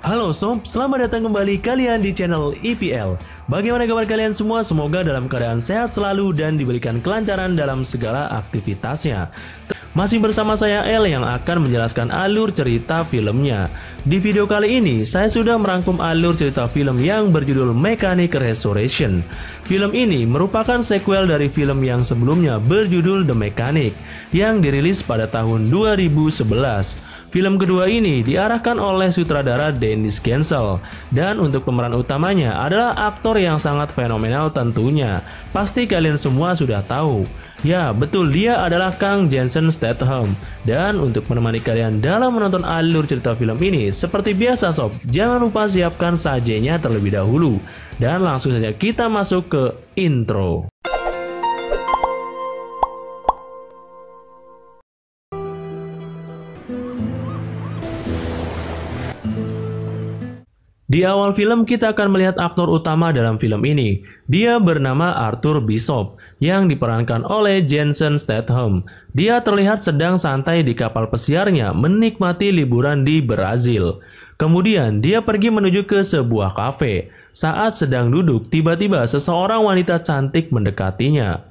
Halo sob, selamat datang kembali kalian di channel EPL. Bagaimana kabar kalian semua? Semoga dalam keadaan sehat selalu dan diberikan kelancaran dalam segala aktivitasnya. Masih bersama saya El yang akan menjelaskan alur cerita filmnya. Di video kali ini, saya sudah merangkum alur cerita film yang berjudul Mechanic Resurrection. Film ini merupakan sequel dari film yang sebelumnya berjudul The Mechanic, yang dirilis pada tahun 2011. Film kedua ini diarahkan oleh sutradara Dennis Gansel, dan untuk pemeran utamanya adalah aktor yang sangat fenomenal tentunya. Pasti kalian semua sudah tahu. Ya, betul, dia adalah Kang Jason Statham. Dan untuk menemani kalian dalam menonton alur cerita film ini, seperti biasa sob, jangan lupa siapkan sajenya terlebih dahulu. Dan langsung saja kita masuk ke intro. Di awal film kita akan melihat aktor utama dalam film ini. Dia bernama Arthur Bishop yang diperankan oleh Jason Statham. Dia terlihat sedang santai di kapal pesiarnya menikmati liburan di Brazil. Kemudian dia pergi menuju ke sebuah kafe. Saat sedang duduk, tiba-tiba seseorang wanita cantik mendekatinya.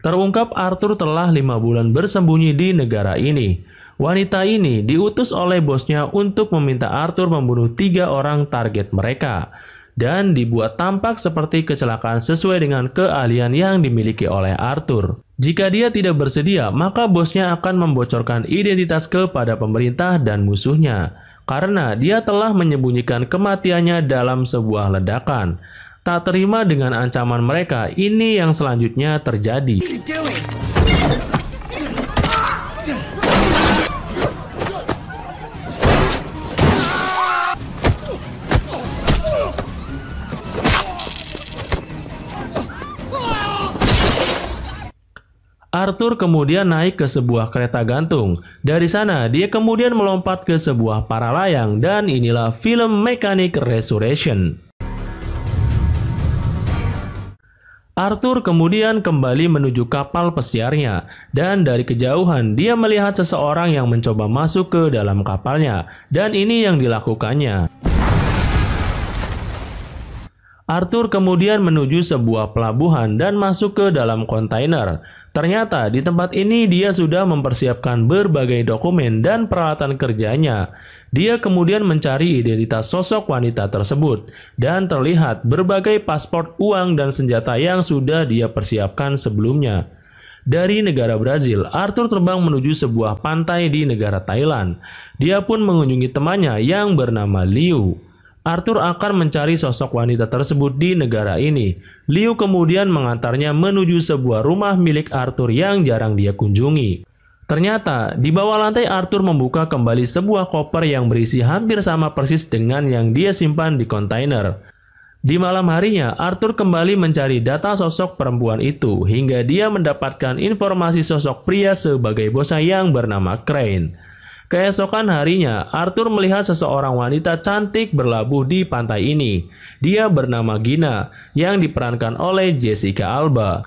Terungkap Arthur telah 5 bulan bersembunyi di negara ini. Wanita ini diutus oleh bosnya untuk meminta Arthur membunuh 3 orang target mereka dan dibuat tampak seperti kecelakaan sesuai dengan keahlian yang dimiliki oleh Arthur. Jika dia tidak bersedia, maka bosnya akan membocorkan identitas kepada pemerintah dan musuhnya karena dia telah menyembunyikan kematiannya dalam sebuah ledakan. Tak terima dengan ancaman mereka, ini yang selanjutnya terjadi. Arthur kemudian naik ke sebuah kereta gantung. Dari sana, dia kemudian melompat ke sebuah paralayang dan inilah film Mechanic Resurrection. Arthur kemudian kembali menuju kapal pesiarnya dan dari kejauhan dia melihat seseorang yang mencoba masuk ke dalam kapalnya dan ini yang dilakukannya. Arthur kemudian menuju sebuah pelabuhan dan masuk ke dalam kontainer. Ternyata di tempat ini dia sudah mempersiapkan berbagai dokumen dan peralatan kerjanya. Dia kemudian mencari identitas sosok wanita tersebut dan terlihat berbagai paspor, uang, dan senjata yang sudah dia persiapkan sebelumnya. Dari negara Brazil, Arthur terbang menuju sebuah pantai di negara Thailand. Dia pun mengunjungi temannya yang bernama Liu. Arthur akan mencari sosok wanita tersebut di negara ini. Liu kemudian mengantarnya menuju sebuah rumah milik Arthur yang jarang dia kunjungi. Ternyata, di bawah lantai Arthur membuka kembali sebuah koper yang berisi hampir sama persis dengan yang dia simpan di kontainer. Di malam harinya, Arthur kembali mencari data sosok perempuan itu hingga dia mendapatkan informasi sosok pria sebagai bosnya yang bernama Crane. Keesokan harinya, Arthur melihat seseorang wanita cantik berlabuh di pantai ini. Dia bernama Gina, yang diperankan oleh Jessica Alba.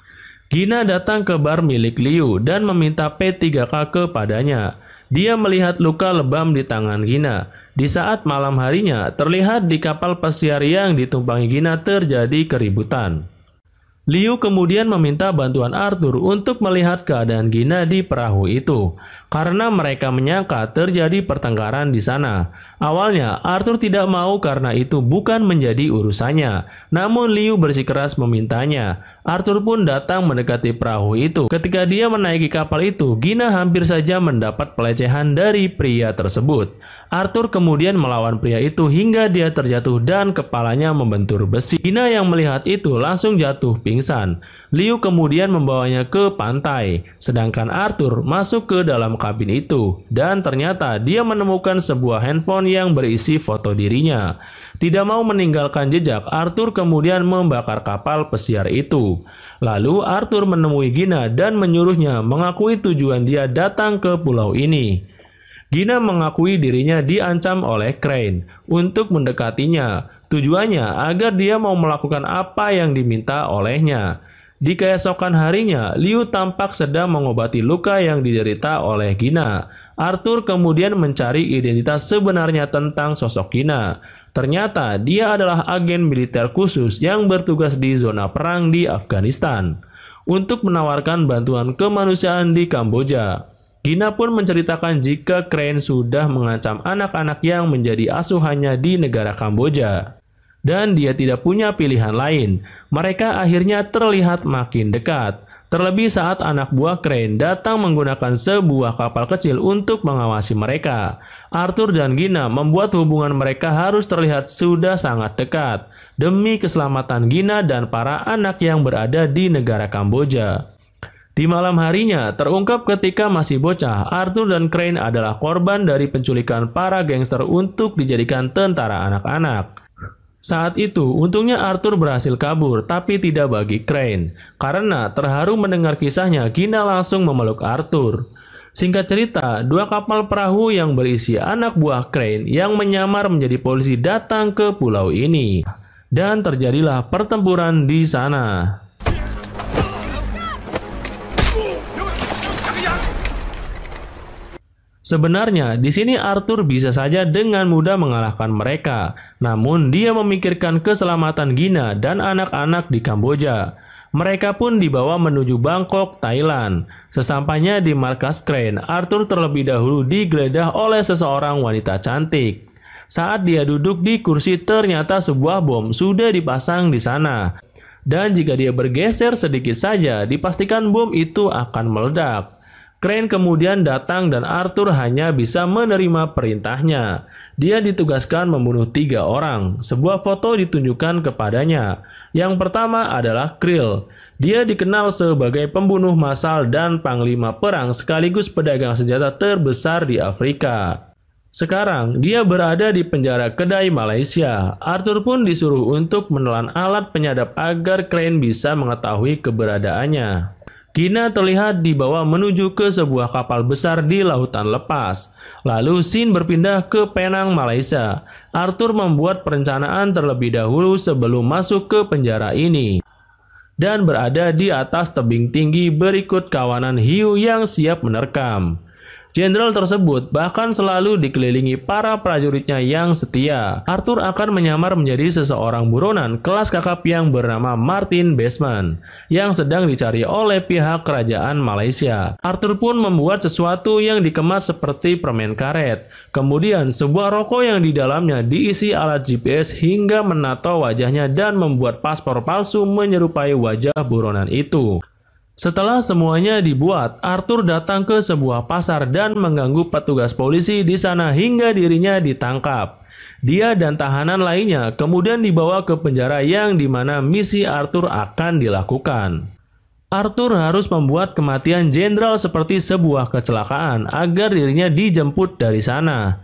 Gina datang ke bar milik Liu dan meminta P3K kepadanya. Dia melihat luka lebam di tangan Gina. Di saat malam harinya, terlihat di kapal pesiar yang ditumpangi Gina terjadi keributan. Liu kemudian meminta bantuan Arthur untuk melihat keadaan Gina di perahu itu, karena mereka menyangka terjadi pertengkaran di sana. Awalnya, Arthur tidak mau karena itu bukan menjadi urusannya, namun Liu bersikeras memintanya. Arthur pun datang mendekati perahu itu. Ketika dia menaiki kapal itu, Gina hampir saja mendapat pelecehan dari pria tersebut. Arthur kemudian melawan pria itu hingga dia terjatuh dan kepalanya membentur besi. Gina yang melihat itu langsung jatuh pingsan. Liu kemudian membawanya ke pantai, sedangkan Arthur masuk ke dalam kabin itu dan ternyata dia menemukan sebuah handphone yang berisi foto dirinya. Tidak mau meninggalkan jejak, Arthur kemudian membakar kapal pesiar itu. Lalu Arthur menemui Gina dan menyuruhnya mengakui tujuan dia datang ke pulau ini. Gina mengakui dirinya diancam oleh Crane untuk mendekatinya. Tujuannya agar dia mau melakukan apa yang diminta olehnya. Di keesokan harinya, Liu tampak sedang mengobati luka yang diderita oleh Gina. Arthur kemudian mencari identitas sebenarnya tentang sosok Gina. Ternyata dia adalah agen militer khusus yang bertugas di zona perang di Afghanistan untuk menawarkan bantuan kemanusiaan di Kamboja. Gina pun menceritakan jika Crane sudah mengancam anak-anak yang menjadi asuhannya di negara Kamboja. Dan dia tidak punya pilihan lain. Mereka akhirnya terlihat makin dekat. Terlebih saat anak buah Crane datang menggunakan sebuah kapal kecil untuk mengawasi mereka. Arthur dan Gina membuat hubungan mereka harus terlihat sudah sangat dekat demi keselamatan Gina dan para anak yang berada di negara Kamboja. Di malam harinya, terungkap ketika masih bocah, Arthur dan Crane adalah korban dari penculikan para gangster untuk dijadikan tentara anak-anak. Saat itu, untungnya Arthur berhasil kabur, tapi tidak bagi Crane. Karena terharu mendengar kisahnya, Gina langsung memeluk Arthur. Singkat cerita, dua kapal perahu yang berisi anak buah Crane yang menyamar menjadi polisi datang ke pulau ini. Dan terjadilah pertempuran di sana. Sebenarnya, di sini Arthur bisa saja dengan mudah mengalahkan mereka. Namun, dia memikirkan keselamatan Gina dan anak-anak di Kamboja. Mereka pun dibawa menuju Bangkok, Thailand. Sesampainya di markas Crane, Arthur terlebih dahulu digeledah oleh seseorang wanita cantik. Saat dia duduk di kursi, ternyata sebuah bom sudah dipasang di sana. Dan jika dia bergeser sedikit saja, dipastikan bom itu akan meledak. Crane kemudian datang dan Arthur hanya bisa menerima perintahnya. Dia ditugaskan membunuh 3 orang. Sebuah foto ditunjukkan kepadanya. Yang pertama adalah Krill. Dia dikenal sebagai pembunuh massal dan panglima perang sekaligus pedagang senjata terbesar di Afrika. Sekarang dia berada di penjara Kedai Malaysia. Arthur pun disuruh untuk menelan alat penyadap agar Crane bisa mengetahui keberadaannya. Gina terlihat dibawa menuju ke sebuah kapal besar di lautan lepas. Lalu scene berpindah ke Penang, Malaysia. Arthur membuat perencanaan terlebih dahulu sebelum masuk ke penjara ini. Dan berada di atas tebing tinggi berikut kawanan hiu yang siap menerkam. Jenderal tersebut bahkan selalu dikelilingi para prajuritnya yang setia. Arthur akan menyamar menjadi seseorang buronan kelas kakap yang bernama Martin Baseman yang sedang dicari oleh pihak kerajaan Malaysia. Arthur pun membuat sesuatu yang dikemas seperti permen karet. Kemudian sebuah rokok yang di dalamnya diisi alat GPS hingga menato wajahnya dan membuat paspor palsu menyerupai wajah buronan itu. Setelah semuanya dibuat, Arthur datang ke sebuah pasar dan mengganggu petugas polisi di sana hingga dirinya ditangkap. Dia dan tahanan lainnya kemudian dibawa ke penjara yang dimana misi Arthur akan dilakukan. Arthur harus membuat kematian jenderal seperti sebuah kecelakaan agar dirinya dijemput dari sana.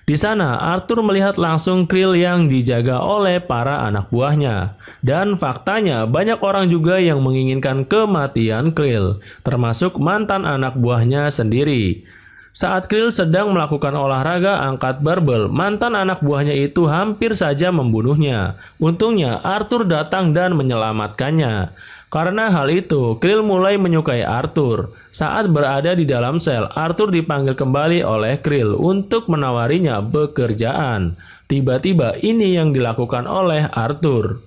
Di sana, Arthur melihat langsung Krill yang dijaga oleh para anak buahnya. Dan faktanya, banyak orang juga yang menginginkan kematian Krill, termasuk mantan anak buahnya sendiri. Saat Krill sedang melakukan olahraga angkat barbel, mantan anak buahnya itu hampir saja membunuhnya. Untungnya, Arthur datang dan menyelamatkannya. Karena hal itu, Krill mulai menyukai Arthur. Saat berada di dalam sel, Arthur dipanggil kembali oleh Krill untuk menawarinya pekerjaan. Tiba-tiba ini yang dilakukan oleh Arthur.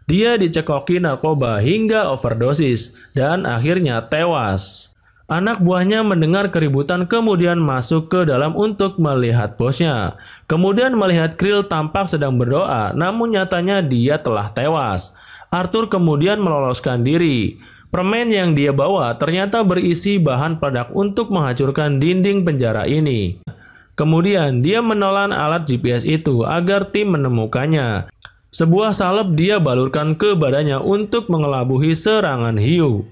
Dia dicekoki narkoba hingga overdosis dan akhirnya tewas. Anak buahnya mendengar keributan kemudian masuk ke dalam untuk melihat bosnya. Kemudian melihat Krill tampak sedang berdoa, namun nyatanya dia telah tewas. Arthur kemudian meloloskan diri. Permen yang dia bawa ternyata berisi bahan peledak untuk menghancurkan dinding penjara ini. Kemudian dia menelan alat GPS itu agar tim menemukannya. Sebuah salep dia balurkan ke badannya untuk mengelabuhi serangan hiu.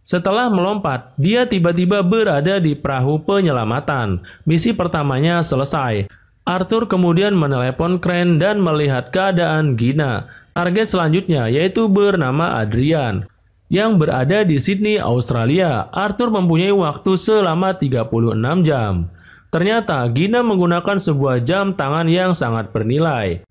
Setelah melompat, dia tiba-tiba berada di perahu penyelamatan. Misi pertamanya selesai. Arthur kemudian menelepon Crane dan melihat keadaan Gina. Target selanjutnya yaitu bernama Adrian, yang berada di Sydney, Australia. Arthur mempunyai waktu selama 36 jam. Ternyata Gina menggunakan sebuah jam tangan yang sangat bernilai.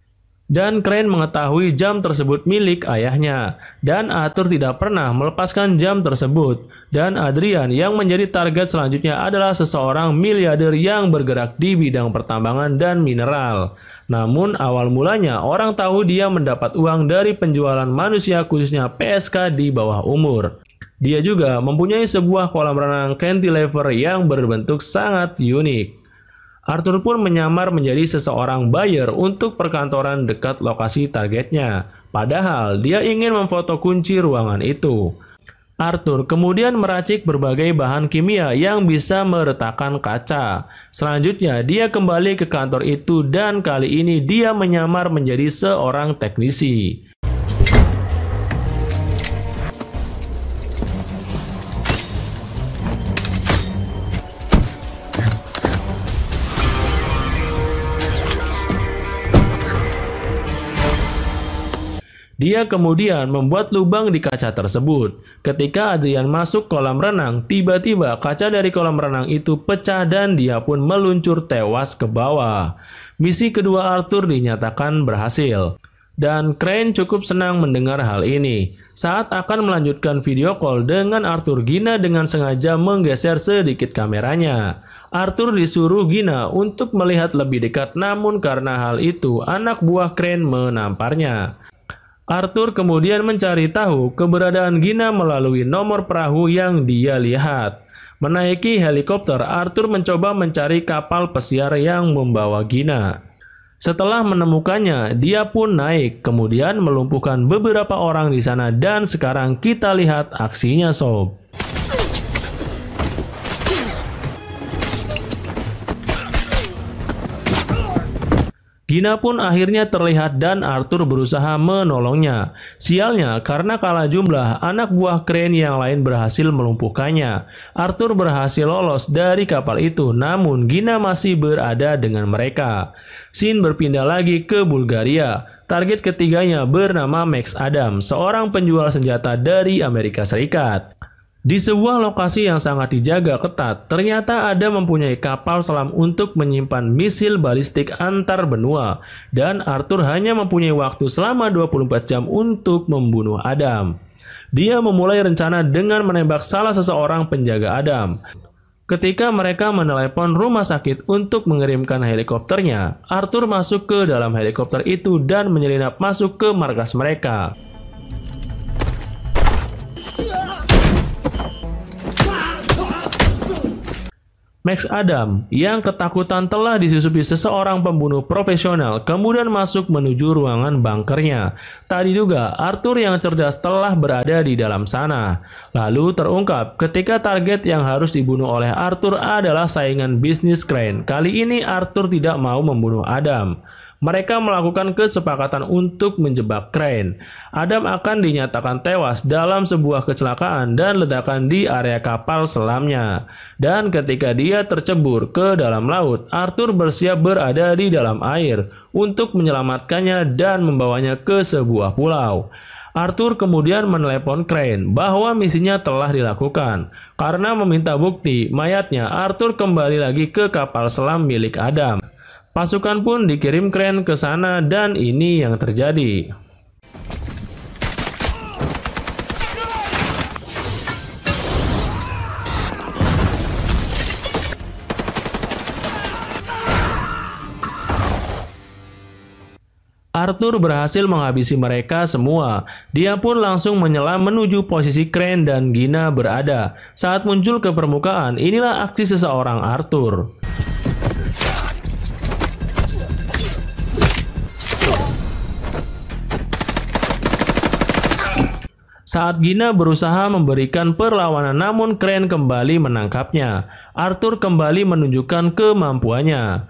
Dan Crane mengetahui jam tersebut milik ayahnya. Dan Arthur tidak pernah melepaskan jam tersebut. Dan Adrian yang menjadi target selanjutnya adalah seseorang miliarder yang bergerak di bidang pertambangan dan mineral. Namun awal mulanya orang tahu dia mendapat uang dari penjualan manusia khususnya PSK di bawah umur. Dia juga mempunyai sebuah kolam renang cantilever yang berbentuk sangat unik. Arthur pun menyamar menjadi seseorang buyer untuk perkantoran dekat lokasi targetnya. Padahal dia ingin memfoto kunci ruangan itu. Arthur kemudian meracik berbagai bahan kimia yang bisa meretakkan kaca. Selanjutnya dia kembali ke kantor itu dan kali ini dia menyamar menjadi seorang teknisi. Dia kemudian membuat lubang di kaca tersebut. Ketika Adrian masuk kolam renang, tiba-tiba kaca dari kolam renang itu pecah dan dia pun meluncur tewas ke bawah. Misi kedua Arthur dinyatakan berhasil. Dan Crane cukup senang mendengar hal ini. Saat akan melanjutkan video call dengan Arthur, Gina dengan sengaja menggeser sedikit kameranya. Arthur disuruh Gina untuk melihat lebih dekat, namun karena hal itu anak buah Crane menamparnya. Arthur kemudian mencari tahu keberadaan Gina melalui nomor perahu yang dia lihat. Menaiki helikopter, Arthur mencoba mencari kapal pesiar yang membawa Gina. Setelah menemukannya, dia pun naik, kemudian melumpuhkan beberapa orang di sana dan sekarang kita lihat aksinya sob. Gina pun akhirnya terlihat dan Arthur berusaha menolongnya. Sialnya, karena kalah jumlah, anak buah Crane yang lain berhasil melumpuhkannya. Arthur berhasil lolos dari kapal itu, namun Gina masih berada dengan mereka. Scene berpindah lagi ke Bulgaria. Target ketiganya bernama Max Adam, seorang penjual senjata dari Amerika Serikat. Di sebuah lokasi yang sangat dijaga ketat, ternyata Adam mempunyai kapal selam untuk menyimpan misil balistik antar benua, dan Arthur hanya mempunyai waktu selama 24 jam untuk membunuh Adam. Dia memulai rencana dengan menembak salah seseorang penjaga Adam. Ketika mereka menelepon rumah sakit untuk mengirimkan helikopternya, Arthur masuk ke dalam helikopter itu dan menyelinap masuk ke markas mereka. Max Adam yang ketakutan telah disusupi seseorang pembunuh profesional kemudian masuk menuju ruangan bunkernya. Tadi juga Arthur yang cerdas telah berada di dalam sana. Lalu terungkap ketika target yang harus dibunuh oleh Arthur adalah saingan bisnis Crane. Kali ini Arthur tidak mau membunuh Adam. Mereka melakukan kesepakatan untuk menjebak Crane. Adam akan dinyatakan tewas dalam sebuah kecelakaan dan ledakan di area kapal selamnya. Dan ketika dia tercebur ke dalam laut, Arthur bersiap berada di dalam air untuk menyelamatkannya dan membawanya ke sebuah pulau. Arthur kemudian menelepon Crane bahwa misinya telah dilakukan. Karena meminta bukti mayatnya, Arthur kembali lagi ke kapal selam milik Adam. Pasukan pun dikirim Crane ke sana dan ini yang terjadi. Arthur berhasil menghabisi mereka semua. Dia pun langsung menyelam menuju posisi Crane dan Gina berada. Saat muncul ke permukaan, inilah aksi seseorang Arthur. Saat Gina berusaha memberikan perlawanan namun Crane kembali menangkapnya. Arthur kembali menunjukkan kemampuannya.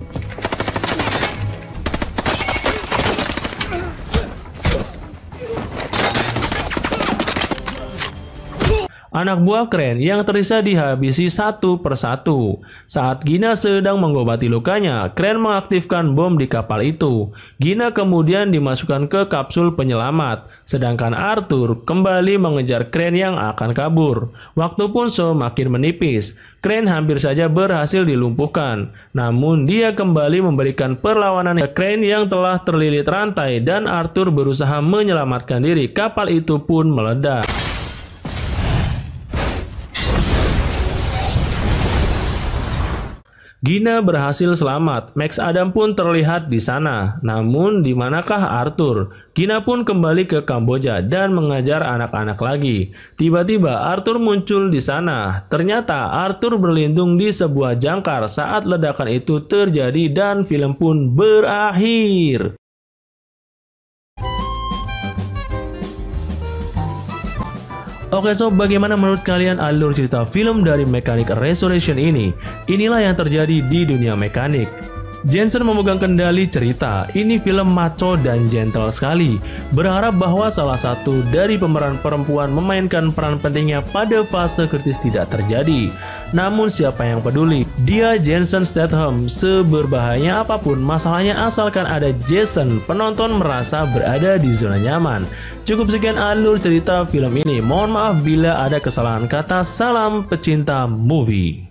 anak buah Crane yang terisa dihabisi satu persatu. Saat Gina sedang mengobati lukanya, Crane mengaktifkan bom di kapal itu. Gina kemudian dimasukkan ke kapsul penyelamat, sedangkan Arthur kembali mengejar Crane yang akan kabur. Waktu pun semakin menipis. Crane hampir saja berhasil dilumpuhkan, namun dia kembali memberikan perlawanan ke Crane yang telah terlilit rantai dan Arthur berusaha menyelamatkan diri. Kapal itu pun meledak. Gina berhasil selamat, Max Adam pun terlihat di sana. Namun di manakah Arthur? Gina pun kembali ke Kamboja dan mengajar anak-anak lagi. Tiba-tiba Arthur muncul di sana. Ternyata Arthur berlindung di sebuah jangkar saat ledakan itu terjadi dan film pun berakhir. Oke sob, bagaimana menurut kalian alur cerita film dari Mechanic Resurrection ini? Inilah yang terjadi di dunia mekanik. Jensen memegang kendali cerita. Ini film macho dan gentle sekali. Berharap bahwa salah satu dari pemeran perempuan memainkan peran pentingnya pada fase kritis tidak terjadi. Namun siapa yang peduli? Dia Jason Statham. Seberbahaya apapun masalahnya, asalkan ada Jason, penonton merasa berada di zona nyaman. Cukup sekian alur cerita film ini. Mohon maaf bila ada kesalahan kata. Salam pecinta movie.